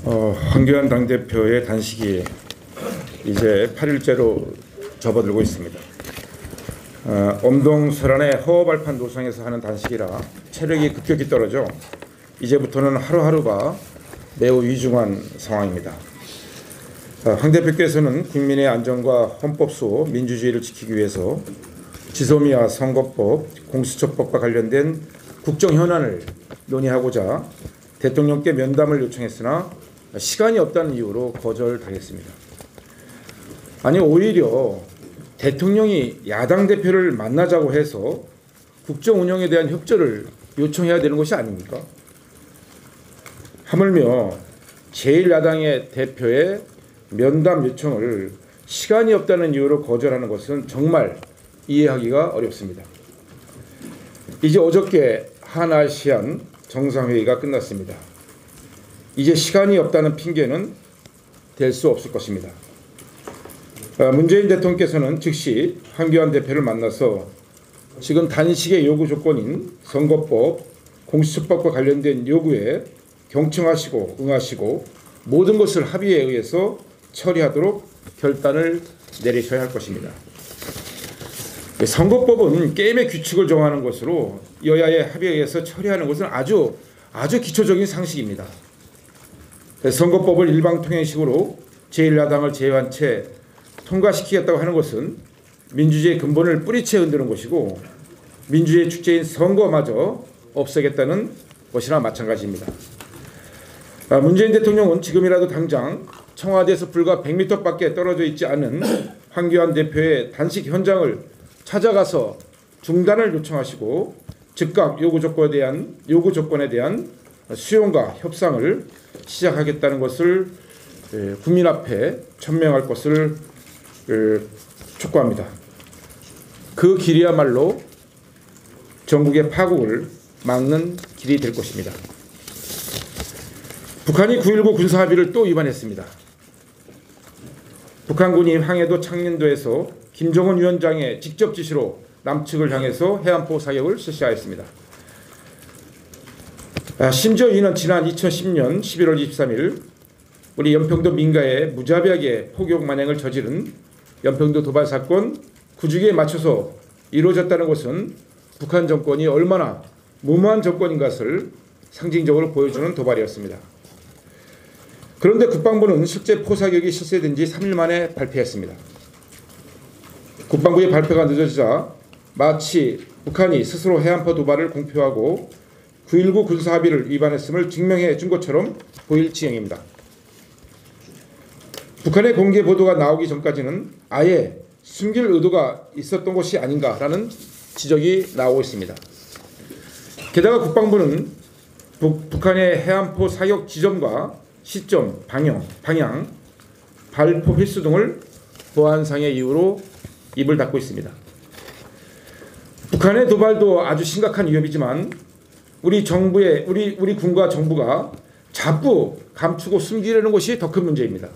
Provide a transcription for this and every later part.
황교안 당대표의 단식이 이제 8일째로 접어들고 있습니다. 엄동설안의 허허발판 노상에서 하는 단식이라 체력이 급격히 떨어져 이제부터는 하루하루가 매우 위중한 상황입니다. 황 대표께서는 국민의 안전과 헌법수호 민주주의를 지키기 위해서 지소미아 선거법, 공수처법과 관련된 국정 현안을 논의하고자 대통령께 면담을 요청했으나 시간이 없다는 이유로 거절당했습니다. 아니, 오히려 대통령이 야당 대표를 만나자고 해서 국정 운영에 대한 협조를 요청해야 되는 것이 아닙니까? 하물며 제1야당의 대표의 면담 요청을 시간이 없다는 이유로 거절하는 것은 정말 이해하기가 어렵습니다. 이제 어저께 한아시안 정상회의가 끝났습니다. 이제 시간이 없다는 핑계는 될 수 없을 것입니다. 문재인 대통령께서는 즉시 황교안 대표를 만나서 지금 단식의 요구 조건인 선거법, 공수처법과 관련된 요구에 경청하시고 응하시고 모든 것을 합의에 의해서 처리하도록 결단을 내리셔야 할 것입니다. 선거법은 게임의 규칙을 정하는 것으로 여야의 합의에 의해서 처리하는 것은 아주 기초적인 상식입니다. 선거법을 일방통행식으로 제1야당을 제외한 채 통과시키겠다고 하는 것은 민주주의의 근본을 뿌리채 흔드는 것이고 민주주의의 축제인 선거마저 없애겠다는 것이나 마찬가지입니다. 문재인 대통령은 지금이라도 당장 청와대에서 불과 100m밖에 떨어져 있지 않은 황교안 대표의 단식 현장을 찾아가서 중단을 요청하시고 즉각 요구 조건에 대한 수용과 협상을 시작하겠다는 것을 국민 앞에 천명할 것을 촉구합니다. 그 길이야말로 전국의 파국을 막는 길이 될 것입니다. 북한이 9.19 군사합의를 또 위반했습니다. 북한군이 황해도 창린도에서 김정은 위원장의 직접 지시로 남측을 향해서 해안포 사격을 실시하였습니다. 심지어 이는 지난 2010년 11월 23일 우리 연평도 민가에 무자비하게 포격 만행을 저지른 연평도 도발 사건 구주기에 맞춰서 이루어졌다는 것은 북한 정권이 얼마나 무모한 정권인 것을 상징적으로 보여주는 도발이었습니다. 그런데 국방부는 실제 포사격이 실시된 지 3일 만에 발표했습니다. 국방부의 발표가 늦어지자 마치 북한이 스스로 해안포 도발을 공표하고 9.19 군사합의를 위반했음을 증명해 준 것처럼 보일 지경입니다. 북한의 공개 보도가 나오기 전까지는 아예 숨길 의도가 있었던 것이 아닌가라는 지적이 나오고 있습니다. 게다가 국방부는 북한의 해안포 사격 지점과 시점, 방향, 발포 횟수 등을 보안상의 이유로 입을 닫고 있습니다. 북한의 도발도 아주 심각한 위협이지만 우리 군과 정부가 자꾸 감추고 숨기려는 것이 더 큰 문제입니다.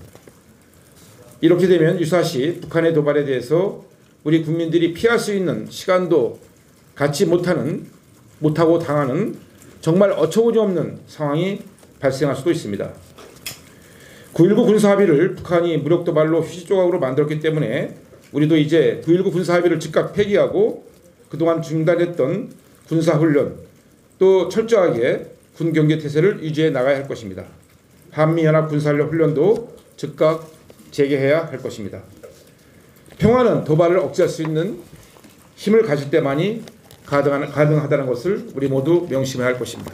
이렇게 되면 유사시 북한의 도발에 대해서 우리 국민들이 피할 수 있는 시간도 갖지 못하고 당하는 정말 어처구니 없는 상황이 발생할 수도 있습니다. 9.19 군사합의를 북한이 무력 도발로 휴지 조각으로 만들었기 때문에 우리도 이제 9.19 군사합의를 즉각 폐기하고 그동안 중단했던 군사훈련 또 철저하게 군경계태세를 유지해 나가야 할 것입니다. 한미연합 군사훈련도 즉각 재개해야 할 것입니다. 평화는 도발을 억제할 수 있는 힘을 가질 때만이 가능하다는 것을 우리 모두 명심해야 할 것입니다.